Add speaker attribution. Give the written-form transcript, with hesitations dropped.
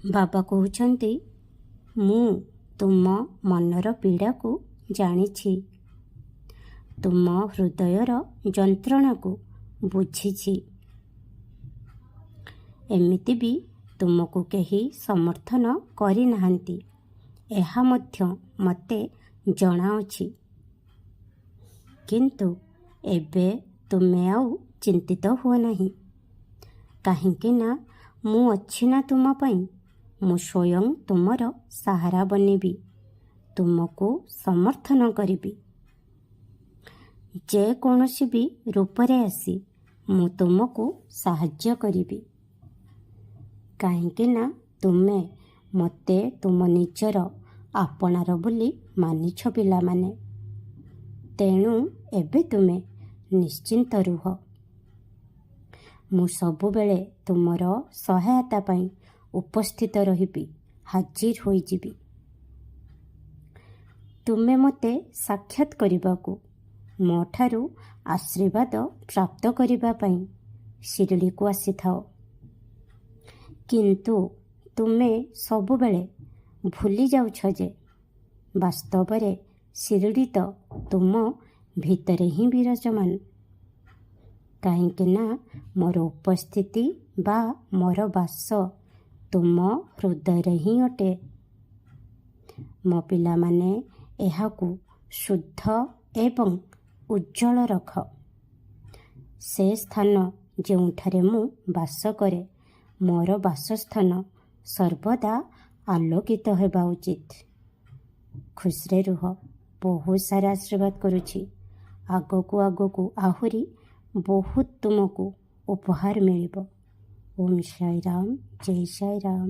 Speaker 1: ବାବା କହୁଛନ୍ତି, ମୁଁ ତୁମ ମନର ପୀଡ଼ାକୁ ଜାଣିଛି, ତୁମ ହୃଦୟର ଯନ୍ତ୍ରଣାକୁ ବୁଝିଛି। ଏମିତି ବି ତୁମକୁ କେହି ସମର୍ଥନ କରିନାହାନ୍ତି, ଏହା ମଧ୍ୟ ମୋତେ ଜଣାଅଛି। କିନ୍ତୁ ଏବେ ତୁମେ ଆଉ ଚିନ୍ତିତ ହୁଅ ନାହିଁ, କାହିଁକି ନା ମୁଁ ଅଛି ନା ତୁମ ପାଇଁ। ମୁଁ ସ୍ୱୟଂ ତୁମର ସାହାରା ବନିବି, ତୁମକୁ ସମର୍ଥନ କରିବି। ଯେକୌଣସି ବି ରୂପରେ ଆସି ମୁଁ ତୁମକୁ ସାହାଯ୍ୟ କରିବି, କାହିଁକି ନା ତୁମେ ମୋତେ ତୁମ ନିଜର ଆପଣାର ବୋଲି ମାନିଛ ପିଲାମାନେ। ତେଣୁ ଏବେ ତୁମେ ନିଶ୍ଚିନ୍ତ ରୁହ। ମୁଁ ସବୁବେଳେ ତୁମର ସହାୟତା ପାଇଁ ଉପସ୍ଥିତ ରହିବି, ହାଜିର ହୋଇଯିବି। ତୁମେ ମୋତେ ସାକ୍ଷାତ କରିବାକୁ, ମୋ ଠାରୁ ଆଶୀର୍ବାଦ ପ୍ରାପ୍ତ କରିବା ପାଇଁ ଶିରିଡ଼ିକୁ ଆସିଥାଅ। କିନ୍ତୁ ତୁମେ ସବୁବେଳେ ଭୁଲି ଯାଉଛ ଯେ ବାସ୍ତବରେ ଶିରିଡ଼ି ତ ତୁମ ଭିତରେ ହିଁ ବିରାଜମାନ, କାହିଁକି ନା ମୋର ଉପସ୍ଥିତି ବା ମୋର ବାସ ତୁମ ହୃଦୟରେ ହିଁ ଅଟେ। ମୋ ପିଲାମାନେ, ଏହାକୁ ଶୁଦ୍ଧ ଏବଂ ଉଜ୍ଜଳ ରଖ। ସେ ସ୍ଥାନ ଯେଉଁଠାରେ ମୁଁ ବାସ କରେ, ମୋର ବାସସ୍ଥାନ ସର୍ବଦା ଆଲୋକିତ ହେବା ଉଚିତ। ଖୁସିରେ ରୁହ। ବହୁତ ସାରା ଆଶୀର୍ବାଦ କରୁଛି। ଆଗକୁ ଆଗକୁ ଆହୁରି ବହୁତ ତୁମକୁ ଉପହାର ମିଳିବ। ଓମ୍ ସାଇ ରାମ, ଜୟ ସାଇ ରାମ।